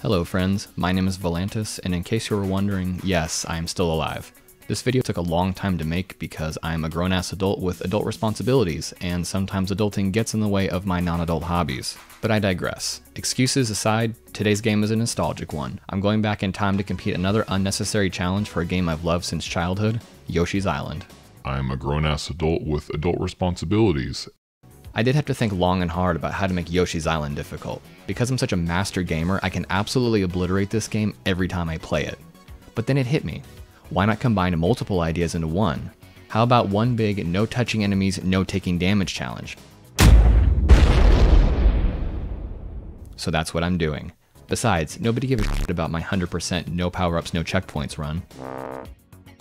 Hello friends, my name is Volantis, and in case you were wondering, yes, I am still alive. This video took a long time to make because I'm a grown-ass adult with adult responsibilities, and sometimes adulting gets in the way of my non-adult hobbies. But I digress. Excuses aside, today's game is a nostalgic one. I'm going back in time to compete another unnecessary challenge for a game I've loved since childhood, Yoshi's Island. I'm a grown-ass adult with adult responsibilities. I did have to think long and hard about how to make Yoshi's Island difficult. Because I'm such a master gamer, I can absolutely obliterate this game every time I play it. But then it hit me. Why not combine multiple ideas into one? How about one big no touching enemies, no taking damage challenge? So that's what I'm doing. Besides, nobody gives a shit about my 100% no power-ups, no checkpoints run.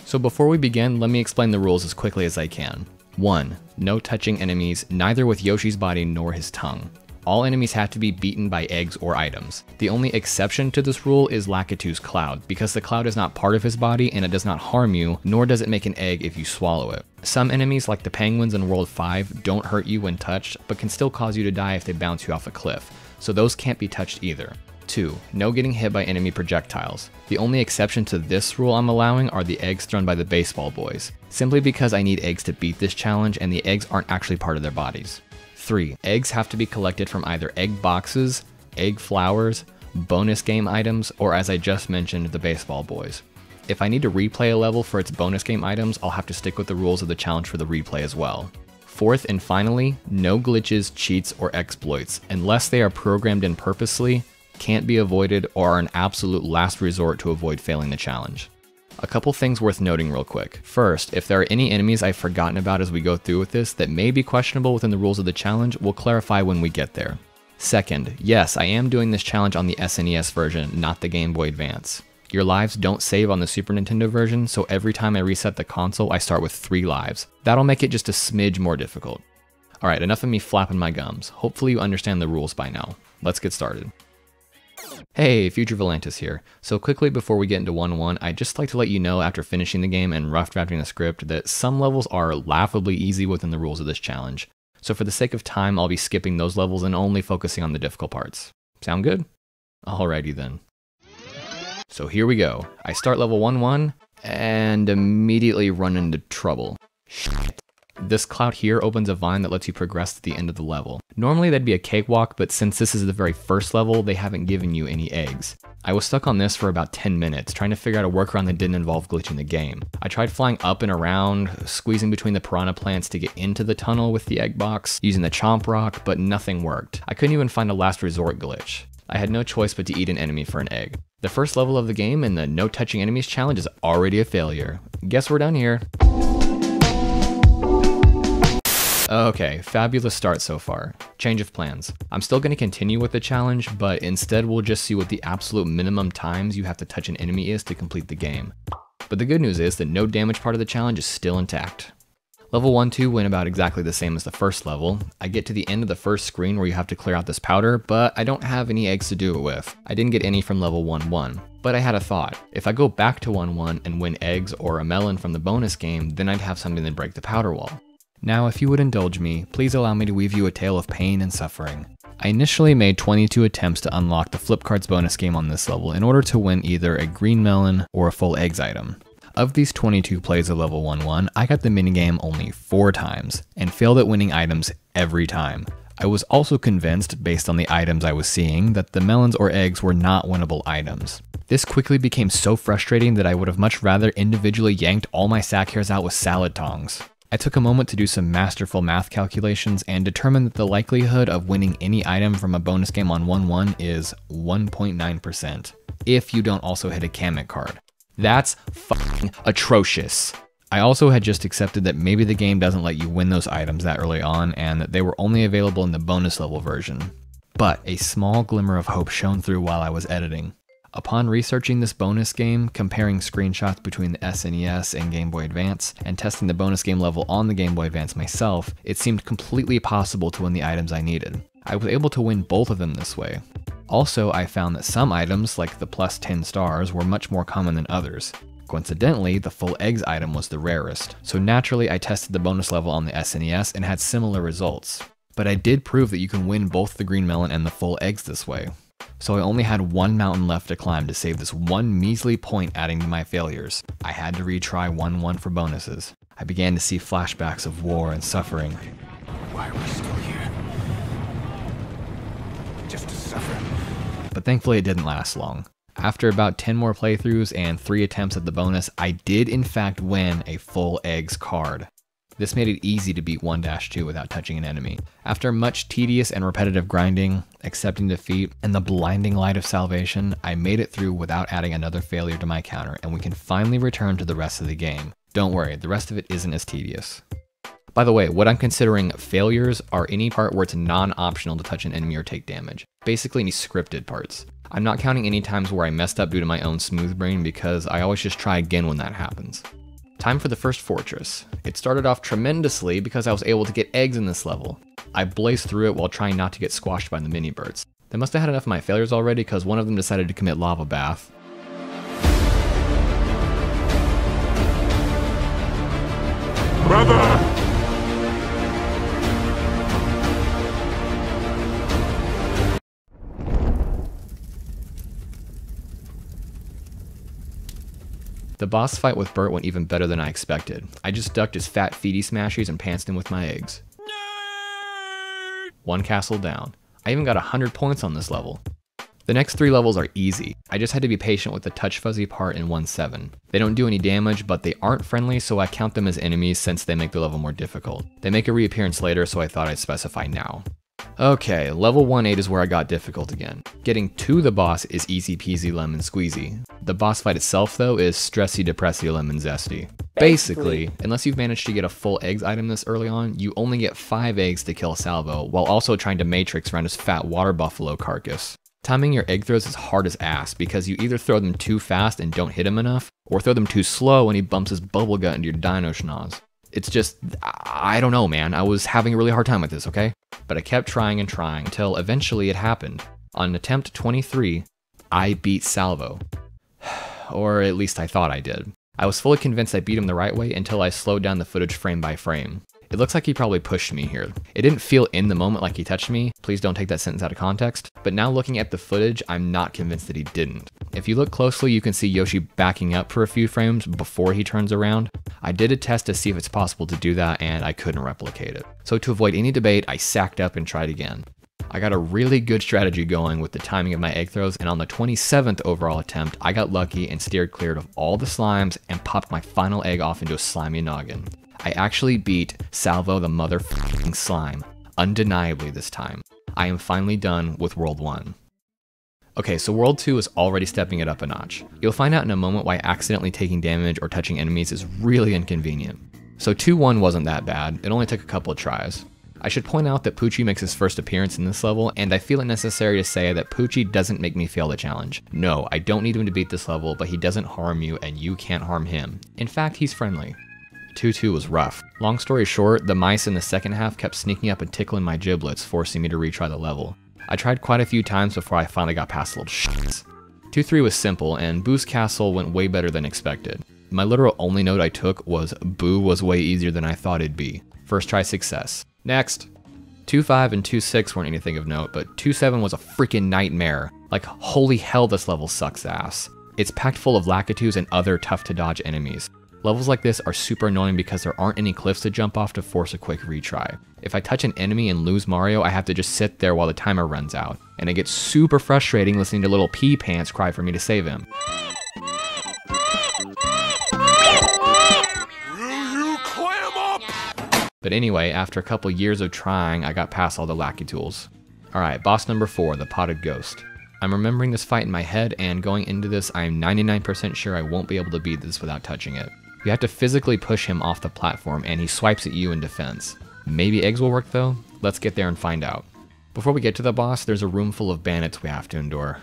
So before we begin, let me explain the rules as quickly as I can. 1. No touching enemies, neither with Yoshi's body nor his tongue. All enemies have to be beaten by eggs or items. The only exception to this rule is Lakitu's cloud, because the cloud is not part of his body and it does not harm you, nor does it make an egg if you swallow it. Some enemies, like the penguins in World 5, don't hurt you when touched, but can still cause you to die if they bounce you off a cliff, so those can't be touched either. 2. No getting hit by enemy projectiles. The only exception to this rule I'm allowing are the eggs thrown by the baseball boys, simply because I need eggs to beat this challenge and the eggs aren't actually part of their bodies. 3. Eggs have to be collected from either egg boxes, egg flowers, bonus game items, or as I just mentioned, the baseball boys. If I need to replay a level for its bonus game items, I'll have to stick with the rules of the challenge for the replay as well. 4th and finally, no glitches, cheats, or exploits, unless they are programmed in purposely, can't be avoided, or are an absolute last resort to avoid failing the challenge. A couple things worth noting real quick. First, if there are any enemies I've forgotten about as we go through with this that may be questionable within the rules of the challenge, we'll clarify when we get there. Second, yes, I am doing this challenge on the SNES version, not the Game Boy Advance. Your lives don't save on the Super Nintendo version, so every time I reset the console, I start with 3 lives. That'll make it just a smidge more difficult. Alright, enough of me flapping my gums. Hopefully you understand the rules by now. Let's get started. Hey, Future Volantis here. So quickly before we get into 1-1, I'd just like to let you know after finishing the game and rough drafting the script that some levels are laughably easy within the rules of this challenge. So for the sake of time, I'll be skipping those levels and only focusing on the difficult parts. Sound good? Alrighty then. So here we go. I start level 1-1 and immediately run into trouble. Shit. This cloud here opens a vine that lets you progress to the end of the level. Normally that'd be a cakewalk, but since this is the very first level, they haven't given you any eggs. I was stuck on this for about 10 minutes, trying to figure out a workaround that didn't involve glitching the game. I tried flying up and around, squeezing between the piranha plants to get into the tunnel with the egg box, using the chomp rock, but nothing worked. I couldn't even find a last resort glitch. I had no choice but to eat an enemy for an egg. The first level of the game and the no touching enemies challenge is already a failure. Guess we're done here. Okay, fabulous start so far. Change of plans. I'm still going to continue with the challenge, but instead we'll just see what the absolute minimum times you have to touch an enemy is to complete the game. But the good news is the no damage part of the challenge is still intact. Level 1-2 went about exactly the same as the first level. I get to the end of the first screen where you have to clear out this powder, but I don't have any eggs to do it with. I didn't get any from level 1-1. But I had a thought. If I go back to 1-1 and win eggs or a melon from the bonus game, then I'd have something to break the powder wall. Now, if you would indulge me, please allow me to weave you a tale of pain and suffering. I initially made 22 attempts to unlock the Flip Cards bonus game on this level in order to win either a green melon or a full eggs item. Of these 22 plays of level 1-1, I got the minigame only 4 times, and failed at winning items every time. I was also convinced, based on the items I was seeing, that the melons or eggs were not winnable items. This quickly became so frustrating that I would have much rather individually yanked all my sack hairs out with salad tongs. I took a moment to do some masterful math calculations and determined that the likelihood of winning any item from a bonus game on 1-1 is 1.9%, if you don't also hit a Kamek card. That's fucking atrocious. I also had just accepted that maybe the game doesn't let you win those items that early on and that they were only available in the bonus level version. But a small glimmer of hope shone through while I was editing. Upon researching this bonus game, comparing screenshots between the SNES and Game Boy Advance, and testing the bonus game level on the Game Boy Advance myself, it seemed completely possible to win the items I needed. I was able to win both of them this way. Also, I found that some items, like the plus 10 stars, were much more common than others. Coincidentally, the full eggs item was the rarest, so naturally I tested the bonus level on the SNES and had similar results. But I did prove that you can win both the green melon and the full eggs this way. So I only had one mountain left to climb to save this one measly point adding to my failures. I had to retry 1-1 for bonuses. I began to see flashbacks of war and suffering. Why are we still here? Just to suffer. But thankfully it didn't last long. After about 10 more playthroughs and 3 attempts at the bonus, I did in fact win a full eggs card. This made it easy to beat 1-2 without touching an enemy. After much tedious and repetitive grinding, accepting defeat, and the blinding light of salvation, I made it through without adding another failure to my counter, and we can finally return to the rest of the game. Don't worry, the rest of it isn't as tedious. By the way, what I'm considering failures are any part where it's non-optional to touch an enemy or take damage. Basically any scripted parts. I'm not counting any times where I messed up due to my own smooth brain because I always just try again when that happens. Time for the first fortress. It started off tremendously because I was able to get eggs in this level. I blazed through it while trying not to get squashed by the mini birds. They must have had enough of my failures already because one of them decided to commit lava bath. Brother! The boss fight with Bert went even better than I expected. I just ducked his fat feety smashies and pantsed him with my eggs. Nerd! 1 castle down. I even got 100 points on this level. The next 3 levels are easy. I just had to be patient with the touch fuzzy part in 1-7. They don't do any damage, but they aren't friendly, so I count them as enemies since they make the level more difficult. They make a reappearance later, so I thought I'd specify now. Okay, level 1-8 is where I got difficult again. Getting to the boss is easy peasy lemon squeezy. The boss fight itself though is stressy depressy lemon zesty. Basically, unless you've managed to get a full eggs item this early on, you only get 5 eggs to kill Salvo, while also trying to matrix around his fat water buffalo carcass. Timing your egg throws is hard as ass because you either throw them too fast and don't hit him enough, or throw them too slow and he bumps his bubble gut into your dino schnoz. It's just, I don't know man, I was having a really hard time with this, okay? But I kept trying and trying until eventually it happened. On attempt 23, I beat Salvo. Or at least I thought I did. I was fully convinced I beat him the right way until I slowed down the footage frame by frame. It looks like he probably pushed me here. It didn't feel in the moment like he touched me, please don't take that sentence out of context, but now looking at the footage, I'm not convinced that he didn't. If you look closely, you can see Yoshi backing up for a few frames before he turns around. I did a test to see if it's possible to do that, and I couldn't replicate it. So to avoid any debate, I sacked up and tried again. I got a really good strategy going with the timing of my egg throws, and on the 27th overall attempt, I got lucky and steered clear of all the slimes and popped my final egg off into a slimy noggin. I actually beat Salvo the motherfucking slime, undeniably this time. I am finally done with World 1. Okay, so World 2 is already stepping it up a notch. You'll find out in a moment why accidentally taking damage or touching enemies is really inconvenient. So 2-1 wasn't that bad, it only took a couple of tries. I should point out that Poochie makes his first appearance in this level, and I feel it necessary to say that Poochie doesn't make me fail the challenge. No, I don't need him to beat this level, but he doesn't harm you and you can't harm him. In fact, he's friendly. 2-2 was rough. Long story short, the mice in the second half kept sneaking up and tickling my giblets, forcing me to retry the level. I tried quite a few times before I finally got past the little shits. 2-3 was simple, and Boo's castle went way better than expected. My literal only note I took was Boo was way easier than I thought it'd be. First try success. Next. 2-5 and 2-6 weren't anything of note, but 2-7 was a freaking nightmare. Like, holy hell, this level sucks ass. It's packed full of Lakitus and other tough to dodge enemies. Levels like this are super annoying because there aren't any cliffs to jump off to force a quick retry. If I touch an enemy and lose Mario, I have to just sit there while the timer runs out, and it gets super frustrating listening to little pea pants cry for me to save him. But anyway, after a couple years of trying, I got past all the Lakitules. Alright, boss number 4, the Potted Ghost. I'm remembering this fight in my head, and going into this, I am 99% sure I won't be able to beat this without touching it. You have to physically push him off the platform, and he swipes at you in defense. Maybe eggs will work though? Let's get there and find out. Before we get to the boss, there's a room full of bandits we have to endure.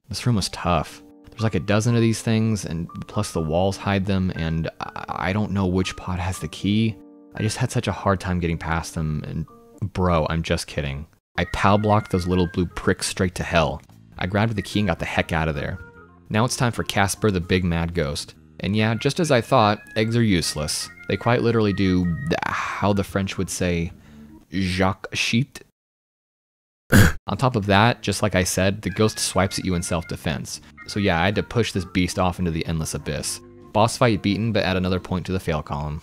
This room was tough. There's like a dozen of these things, and plus the walls hide them, and I don't know which pod has the key. I just had such a hard time getting past them, and bro, I'm just kidding. I POW blocked those little blue pricks straight to hell. I grabbed the key and got the heck out of there. Now it's time for Casper the Big Mad Ghost. And yeah, just as I thought, eggs are useless. They quite literally do, how the French would say, Jacques Sheet. On top of that, just like I said, the ghost swipes at you in self-defense. So yeah, I had to push this beast off into the endless abyss. Boss fight beaten, but add another point to the fail column.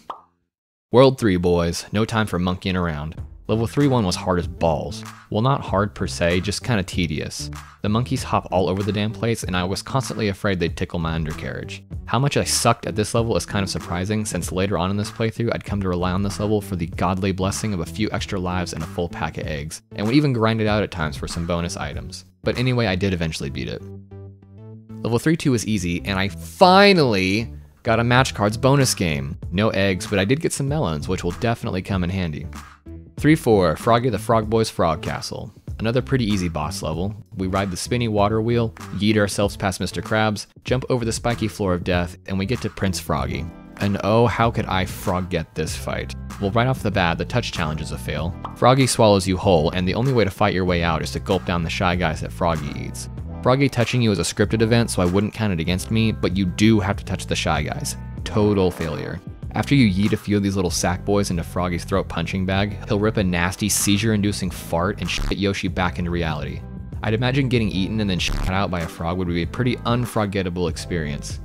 World 3, boys. No time for monkeying around. Level 3-1 was hard as balls. Well, not hard per se, just kinda tedious. The monkeys hop all over the damn place, and I was constantly afraid they'd tickle my undercarriage. How much I sucked at this level is kind of surprising, since later on in this playthrough I'd come to rely on this level for the godly blessing of a few extra lives and a full pack of eggs, and would even grind it out at times for some bonus items. But anyway, I did eventually beat it. Level 3-2 is easy, and I finally got a match cards bonus game. No eggs, but I did get some melons, which will definitely come in handy. 3-4, Froggy the Frog Boy's Frog Castle. Another pretty easy boss level. We ride the spinny water wheel, yeet ourselves past Mr. Krabs, jump over the spiky floor of death, and we get to Prince Froggy. And oh, how could I frog-get this fight? Well, right off the bat, the touch challenge is a fail. Froggy swallows you whole, and the only way to fight your way out is to gulp down the shy guys that Froggy eats. Froggy touching you is a scripted event, so I wouldn't count it against me, but you do have to touch the shy guys. Total failure. After you yeet a few of these little sack boys into Froggy's throat punching bag, he'll rip a nasty seizure-inducing fart and shit Yoshi back into reality. I'd imagine getting eaten and then shot out by a frog would be a pretty unforgettable experience.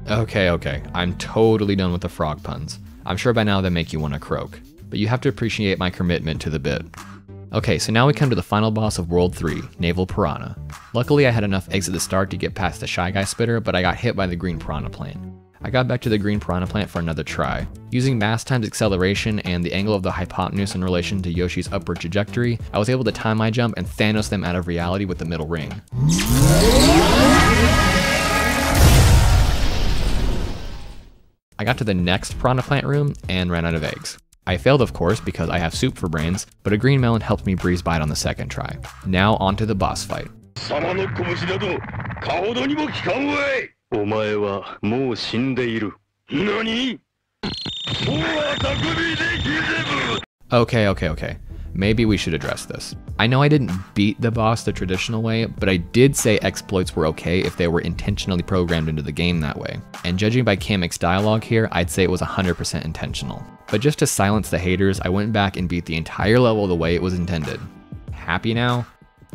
Okay, I'm totally done with the frog puns. I'm sure by now they make you want to croak, but you have to appreciate my commitment to the bit. Okay, so now we come to the final boss of World 3, Naval Piranha. Luckily I had enough eggs at the start to get past the Shy Guy Spitter, but I got hit by the green piranha plant. I got back to the green piranha plant for another try. Using mass times acceleration and the angle of the hypotenuse in relation to Yoshi's upward trajectory, I was able to time my jump and Thanos them out of reality with the middle ring. I got to the next piranha plant room and ran out of eggs. I failed, of course, because I have soup for brains, but a green melon helped me breeze by it on the second try. Now on to the boss fight. Okay. Maybe we should address this. I know I didn't beat the boss the traditional way, but I did say exploits were okay if they were intentionally programmed into the game that way. And judging by Kamek's dialogue here, I'd say it was 100% intentional. But just to silence the haters, I went back and beat the entire level the way it was intended. Happy now?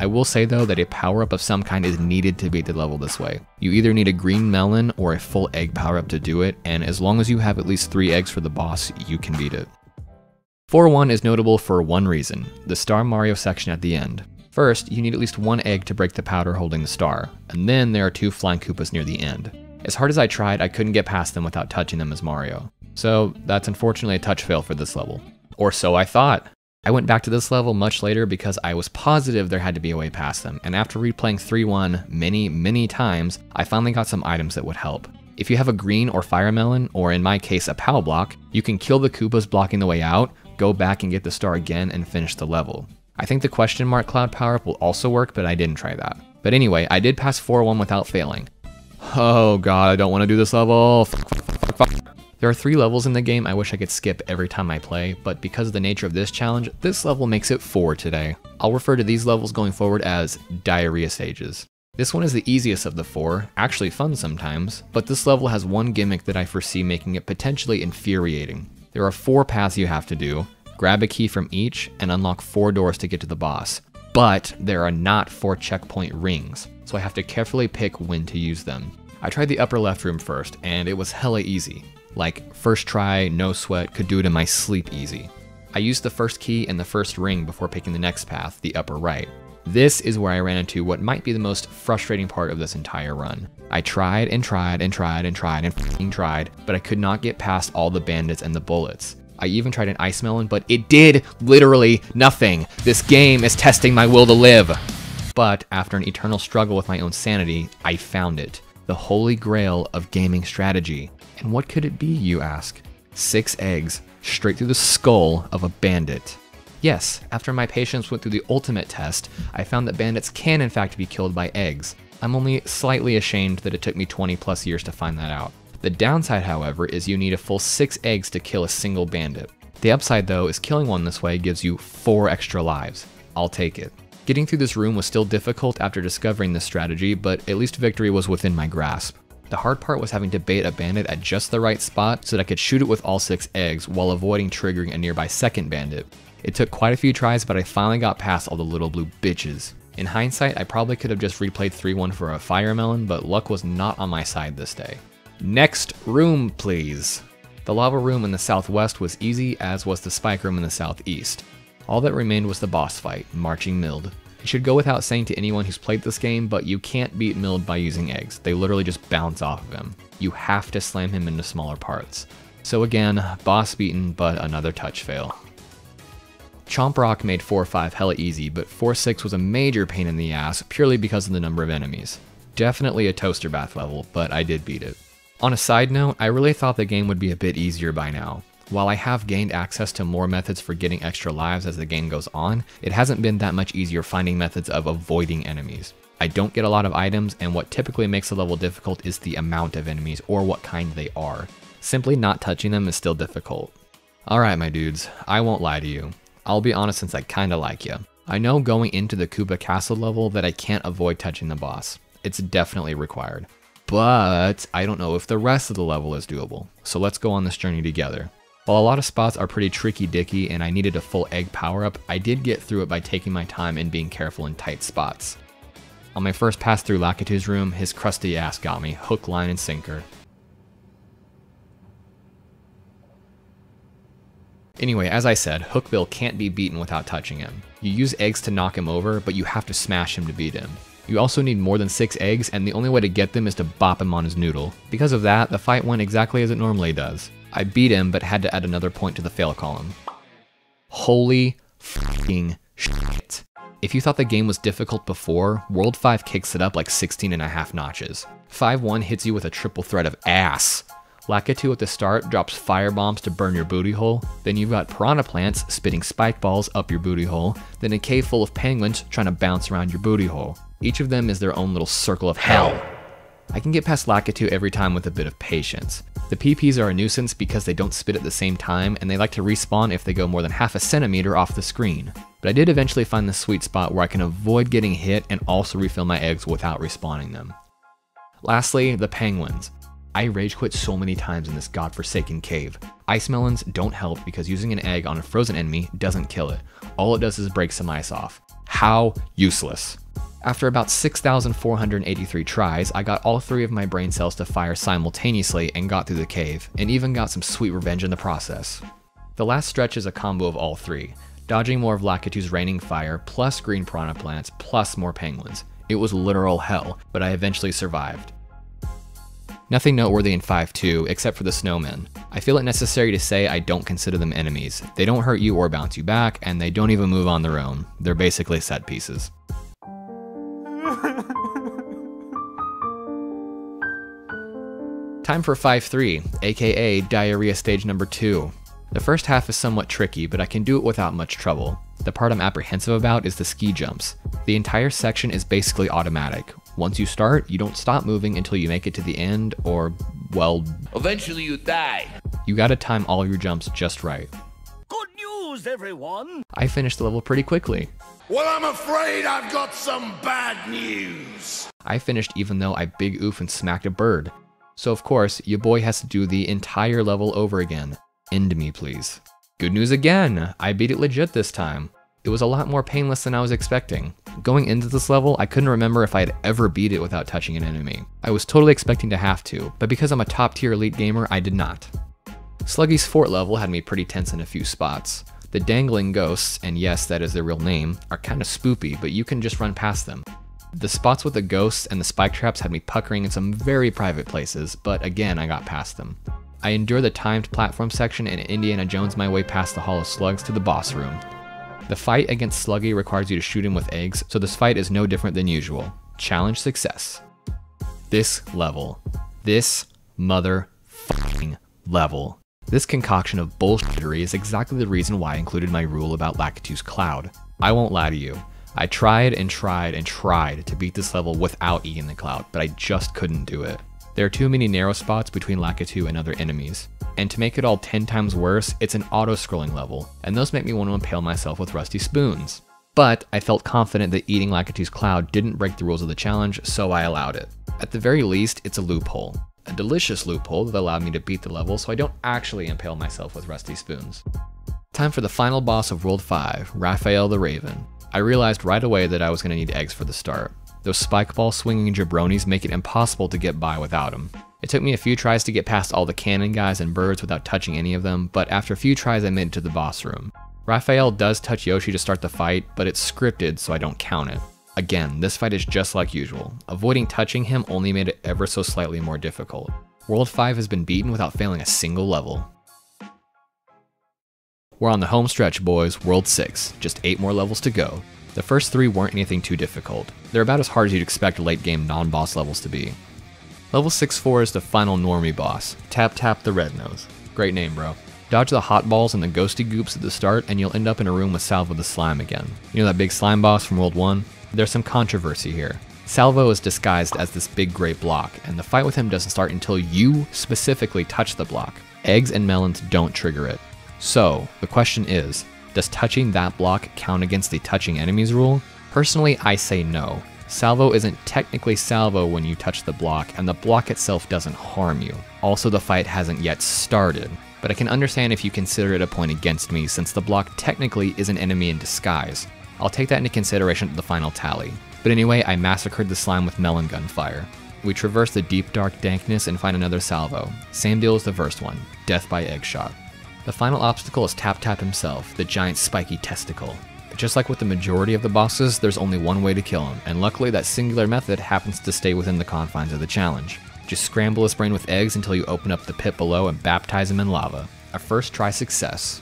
I will say though that a power-up of some kind is needed to beat the level this way. You either need a green melon or a full egg power-up to do it, and as long as you have at least 3 eggs for the boss, you can beat it. 4-1 is notable for one reason, the Star Mario section at the end. First, you need at least 1 egg to break the powder holding the star, and then there are 2 flying Koopas near the end. As hard as I tried, I couldn't get past them without touching them as Mario. So that's unfortunately a touch fail for this level. Or so I thought. I went back to this level much later because I was positive there had to be a way past them, and after replaying 3-1 many times, I finally got some items that would help. If you have a green or fire melon, or in my case a POW block, you can kill the Koopas blocking the way out, go back and get the star again and finish the level. I think the question mark cloud power-up will also work, but I didn't try that. But anyway, I did pass 4-1 without failing. Oh god, I don't want to do this level. Fuck. There are 3 levels in the game I wish I could skip every time I play, but because of the nature of this challenge, this level makes it 4 today. I'll refer to these levels going forward as diarrhea stages. This one is the easiest of the 4, actually fun sometimes, but this level has one gimmick that I foresee making it potentially infuriating. There are 4 paths you have to do, grab a key from each, and unlock 4 doors to get to the boss. But there are not 4 checkpoint rings, so I have to carefully pick when to use them. I tried the upper left room first, and it was hella easy. Like, first try, no sweat, could do it in my sleep easy. I used the first key and the first ring before picking the next path, the upper right. This is where I ran into what might be the most frustrating part of this entire run. I tried, but I could not get past all the bandits and the bullets. I even tried an ice melon, but it did literally nothing. This game is testing my will to live. But after an eternal struggle with my own sanity, I found it. The holy grail of gaming strategy. And what could it be, you ask? 6 eggs, straight through the skull of a bandit. Yes, after my patience went through the ultimate test, I found that bandits can in fact be killed by eggs. I'm only slightly ashamed that it took me 20+ years to find that out. The downside, however, is you need a full 6 eggs to kill a single bandit. The upside though is killing one this way gives you 4 extra lives. I'll take it. Getting through this room was still difficult after discovering this strategy, but at least victory was within my grasp. The hard part was having to bait a bandit at just the right spot so that I could shoot it with all 6 eggs while avoiding triggering a nearby second bandit. It took quite a few tries, but I finally got past all the little blue bitches. In hindsight, I probably could have just replayed 3-1 for a fire melon, but luck was not on my side this day. Next room, please. The lava room in the southwest was easy, as was the spike room in the southeast. All that remained was the boss fight, Marching Mild. It should go without saying to anyone who's played this game, but you can't beat Mild by using eggs. They literally just bounce off of him. You have to slam him into smaller parts. So again, boss beaten, but another touch fail. Chomp Rock made 4-5 hella easy, but 4-6 was a major pain in the ass purely because of the number of enemies. Definitely a toaster bath level, but I did beat it. On a side note, I really thought the game would be a bit easier by now. While I have gained access to more methods for getting extra lives as the game goes on, it hasn't been that much easier finding methods of avoiding enemies. I don't get a lot of items, and what typically makes a level difficult is the amount of enemies or what kind they are. Simply not touching them is still difficult. Alright my dudes, I won't lie to you. I'll be honest since I kinda like ya. I know going into the Koopa Castle level that I can't avoid touching the boss. It's definitely required. But I don't know if the rest of the level is doable, so let's go on this journey together. While a lot of spots are pretty tricky dicky and I needed a full egg power up, I did get through it by taking my time and being careful in tight spots. On my first pass through Lakitu's room, his crusty ass got me, hook, line, and sinker. Anyway, as I said, Hookbill can't be beaten without touching him. You use eggs to knock him over, but you have to smash him to beat him. You also need more than 6 eggs, and the only way to get them is to bop him on his noodle. Because of that, the fight went exactly as it normally does. I beat him, but had to add another point to the fail column. Holy f***ing shit. If you thought the game was difficult before, World 5 kicks it up like 16.5 notches. 5-1 hits you with a triple threat of ass. Lakitu at the start drops fire bombs to burn your booty hole, then you've got piranha plants spitting spike balls up your booty hole, then a cave full of penguins trying to bounce around your booty hole. Each of them is their own little circle of hell. I can get past Lakitu every time with a bit of patience. The PPs are a nuisance because they don't spit at the same time and they like to respawn if they go more than half a centimeter off the screen. But I did eventually find the sweet spot where I can avoid getting hit and also refill my eggs without respawning them. Lastly, the penguins. I rage quit so many times in this godforsaken cave. Ice melons don't help because using an egg on a frozen enemy doesn't kill it. All it does is break some ice off. How useless. After about 6,483 tries, I got all 3 of my brain cells to fire simultaneously and got through the cave, and even got some sweet revenge in the process. The last stretch is a combo of all 3, dodging more of Lakitu's raining fire, plus green piranha plants, plus more penguins. It was literal hell, but I eventually survived. Nothing noteworthy in 5-2, except for the snowmen. I feel it necessary to say I don't consider them enemies. They don't hurt you or bounce you back, and they don't even move on their own. They're basically set pieces. Time for 5-3, aka Diarrhea Stage number 2. The first half is somewhat tricky, but I can do it without much trouble. The part I'm apprehensive about is the ski jumps. The entire section is basically automatic. Once you start, you don't stop moving until you make it to the end, or, well, Eventually you die. you gotta time all your jumps just right. Good news, everyone. I finished the level pretty quickly. Well, I'm afraid I've got some bad news. I finished even though I big oof and smacked a bird. So of course, your boy has to do the entire level over again. End me, please. Good news again, I beat it legit this time. It was a lot more painless than I was expecting. Going into this level, I couldn't remember if I had ever beat it without touching an enemy. I was totally expecting to have to, but because I'm a top tier elite gamer, I did not. Sluggy's fort level had me pretty tense in a few spots. The dangling ghosts, and yes, that is their real name, are kinda spoopy, but you can just run past them. The spots with the ghosts and the spike traps had me puckering in some very private places, but again, I got past them. I endure the timed platform section and Indiana Jones my way past the Hall of Slugs to the boss room. The fight against Sluggy requires you to shoot him with eggs, so this fight is no different than usual. Challenge success. This level. This mother-f***ing level. This concoction of bullshittery is exactly the reason why I included my rule about Lakitu's Cloud. I won't lie to you. I tried and tried and tried to beat this level without eating the cloud, but I just couldn't do it. There are too many narrow spots between Lakitu and other enemies. And to make it all 10 times worse, it's an auto-scrolling level, and those make me want to impale myself with rusty spoons. But I felt confident that eating Lakitu's Cloud didn't break the rules of the challenge, so I allowed it. At the very least, it's a loophole. A delicious loophole that allowed me to beat the level so I don't actually impale myself with rusty spoons. Time for the final boss of World 5, Raphael the Raven. I realized right away that I was going to need eggs for the start. Those spike ball swinging jabronis make it impossible to get by without them. It took me a few tries to get past all the cannon guys and birds without touching any of them, but after a few tries I made it to the boss room. Raphael does touch Yoshi to start the fight, but it's scripted so I don't count it. Again, this fight is just like usual. Avoiding touching him only made it ever so slightly more difficult. World 5 has been beaten without failing a single level. We're on the home stretch, boys. World 6, just 8 more levels to go. The first 3 weren't anything too difficult. They're about as hard as you'd expect late game non-boss levels to be. Level 6-4 is the final normie boss. Tap Tap the Red Nose. Great name, bro. Dodge the hot balls and the ghosty goops at the start and you'll end up in a room with Salvo the Slime again. You know that big slime boss from World 1? There's some controversy here. Salvo is disguised as this big gray block, and the fight with him doesn't start until you specifically touch the block. Eggs and melons don't trigger it. So, the question is, does touching that block count against the touching enemies rule? Personally, I say no. Salvo isn't technically Salvo when you touch the block, and the block itself doesn't harm you. Also, the fight hasn't yet started, but I can understand if you consider it a point against me since the block technically is an enemy in disguise. I'll take that into consideration at the final tally. But anyway, I massacred the slime with melon gunfire. We traverse the deep dark dankness and find another Salvo. Same deal as the first one, death by egg shot. The final obstacle is Tap Tap himself, the giant spiky testicle. But just like with the majority of the bosses, there's only one way to kill him, and luckily that singular method happens to stay within the confines of the challenge. Just scramble his brain with eggs until you open up the pit below and baptize him in lava. A first try success.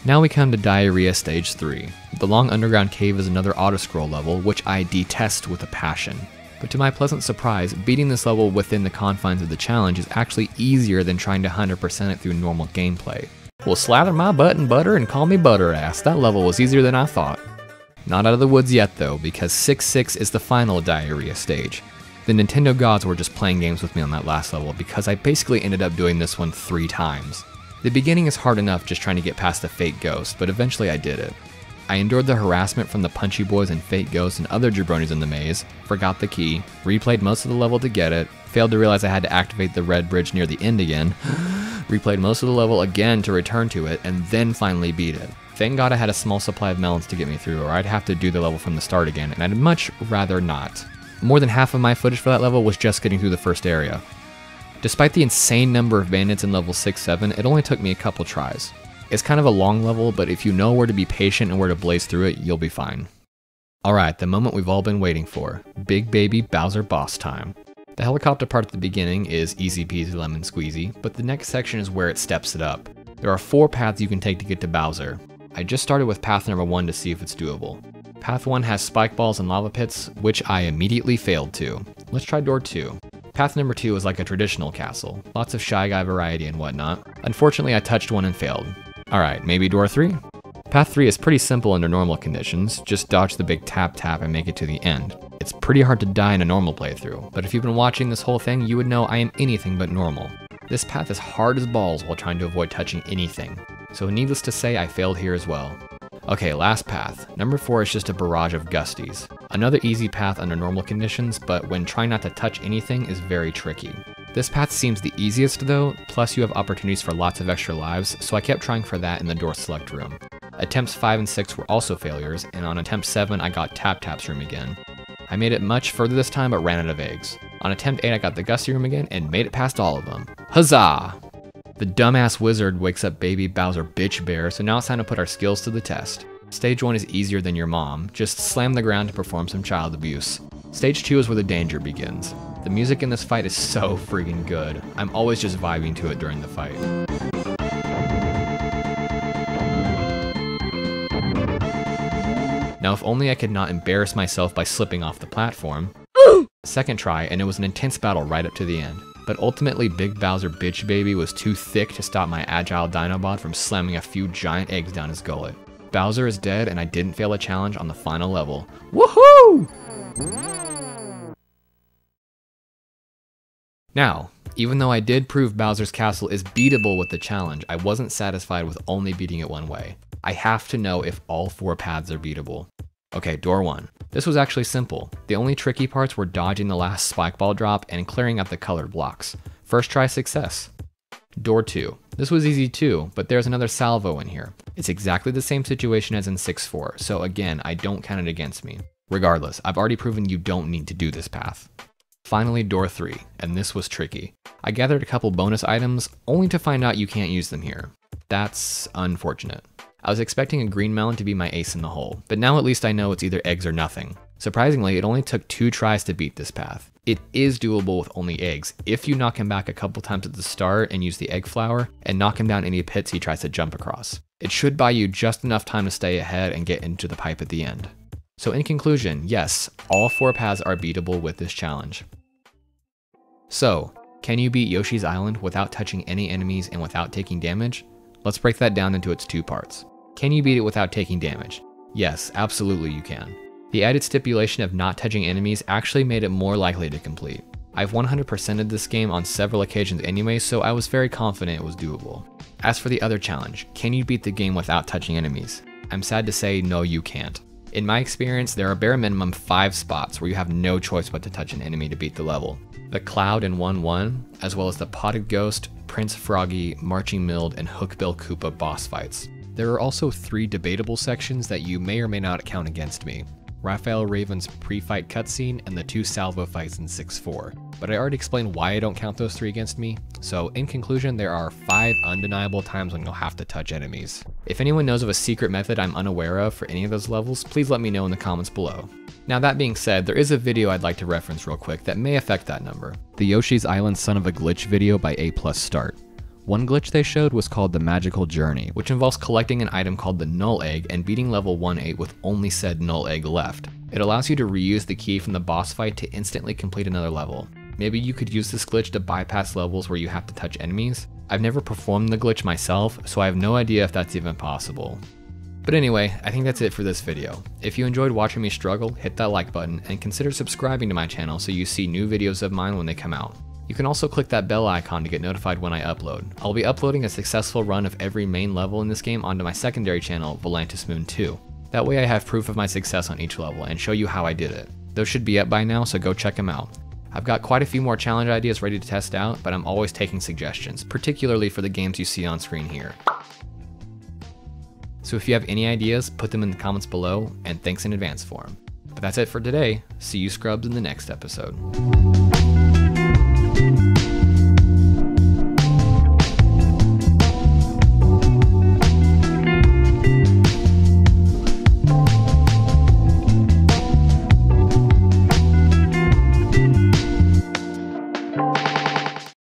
Now we come to Diarrhea Stage 3. The long underground cave is another auto-scroll level, which I detest with a passion. But to my pleasant surprise, beating this level within the confines of the challenge is actually easier than trying to 100% it through normal gameplay. Well, slather my butt in butter and call me butter ass. That level was easier than I thought. Not out of the woods yet though, because 6-6 is the final Diarrhea stage. The Nintendo gods were just playing games with me on that last level because I basically ended up doing this one 3 times. The beginning is hard enough just trying to get past the Fake Ghost, but eventually I did it. I endured the harassment from the Punchy Boys and Fake Ghost and other jabronis in the maze, forgot the key, replayed most of the level to get it, failed to realize I had to activate the red bridge near the end again, replayed most of the level again to return to it, and then finally beat it. Thank God I had a small supply of melons to get me through, or I'd have to do the level from the start again, and I'd much rather not. More than half of my footage for that level was just getting through the first area. Despite the insane number of bandits in level 6-7, it only took me a couple tries. It's kind of a long level, but if you know where to be patient and where to blaze through it, you'll be fine. Alright, the moment we've all been waiting for. Big baby Bowser boss time. The helicopter part at the beginning is easy peasy lemon squeezy, but the next section is where it steps it up. There are 4 paths you can take to get to Bowser. I just started with path number 1 to see if it's doable. Path 1 has spike balls and lava pits, which I immediately failed to. Let's try door 2. Path number 2 is like a traditional castle, lots of Shy Guy variety and whatnot. Unfortunately, I touched one and failed. Alright, maybe door 3? Path 3 is pretty simple under normal conditions, just dodge the big tap tap and make it to the end. It's pretty hard to die in a normal playthrough, but if you've been watching this whole thing, you would know I am anything but normal. This path is hard as balls while trying to avoid touching anything, so needless to say I failed here as well. Okay, last path. Number 4 is just a barrage of gusties. Another easy path under normal conditions, but when trying not to touch anything is very tricky. This path seems the easiest though, plus you have opportunities for lots of extra lives, so I kept trying for that in the door select room. Attempts 5 and 6 were also failures, and on attempt 7 I got Tap Tap's room again. I made it much further this time but ran out of eggs. On attempt 8 I got the Gusty room again and made it past all of them. Huzzah! The dumbass wizard wakes up baby Bowser bitch bear, so now it's time to put our skills to the test. Stage 1 is easier than your mom, just slam the ground to perform some child abuse. Stage 2 is where the danger begins. The music in this fight is so freaking good. I'm always just vibing to it during the fight. Now if only I could not embarrass myself by slipping off the platform. Second try, and it was an intense battle right up to the end. But ultimately Big Bowser Bitch Baby was too thick to stop my agile Dinobot from slamming a few giant eggs down his gullet. Bowser is dead and I didn't fail a challenge on the final level. Woohoo! Now, even though I did prove Bowser's Castle is beatable with the challenge, I wasn't satisfied with only beating it one way. I have to know if all 4 paths are beatable. Okay, door 1. This was actually simple. The only tricky parts were dodging the last spike ball drop and clearing out the colored blocks. First try success. Door 2. This was easy too, but there's another salvo in here. It's exactly the same situation as in 6-4, so again, I don't count it against me. Regardless, I've already proven you don't need to do this path. Finally, door 3, and this was tricky. I gathered a couple bonus items, only to find out you can't use them here. That's unfortunate. I was expecting a green melon to be my ace in the hole, but now at least I know it's either eggs or nothing. Surprisingly, it only took 2 tries to beat this path. It is doable with only eggs, if you knock him back a couple times at the start and use the egg flower, and knock him down any pits he tries to jump across. It should buy you just enough time to stay ahead and get into the pipe at the end. So in conclusion, yes, all 4 paths are beatable with this challenge. So, can you beat Yoshi's Island without touching any enemies and without taking damage? Let's break that down into its 2 parts. Can you beat it without taking damage? Yes, absolutely you can. The added stipulation of not touching enemies actually made it more likely to complete. I've 100%ed this game on several occasions anyway, so I was very confident it was doable. As for the other challenge, can you beat the game without touching enemies? I'm sad to say no, you can't. In my experience, there are bare minimum 5 spots where you have no choice but to touch an enemy to beat the level. The Cloud in 1-1, as well as the Potted Ghost, Prince Froggy, Marching Mild, and Hookbill Koopa boss fights. There are also 3 debatable sections that you may or may not count against me. Raphael Raven's pre-fight cutscene and the 2 salvo fights in 6-4, but I already explained why I don't count those 3 against me, so in conclusion there are 5 undeniable times when you'll have to touch enemies. If anyone knows of a secret method I'm unaware of for any of those levels, please let me know in the comments below. Now that being said, there is a video I'd like to reference real quick that may affect that number. The Yoshi's Island Son of a Glitch video by A+ Start. One glitch they showed was called the Magical Journey, which involves collecting an item called the Null Egg and beating level 1-8 with only said Null Egg left. It allows you to reuse the key from the boss fight to instantly complete another level. Maybe you could use this glitch to bypass levels where you have to touch enemies. I've never performed the glitch myself, so I have no idea if that's even possible. But anyway, I think that's it for this video. If you enjoyed watching me struggle, hit that like button and consider subscribing to my channel so you see new videos of mine when they come out. You can also click that bell icon to get notified when I upload. I'll be uploading a successful run of every main level in this game onto my secondary channel, Volantis Moon 2. That way I have proof of my success on each level and show you how I did it. Those should be up by now, so go check them out. I've got quite a few more challenge ideas ready to test out, but I'm always taking suggestions, particularly for the games you see on screen here. So if you have any ideas, put them in the comments below, and thanks in advance for them. But that's it for today. See you scrubs in the next episode.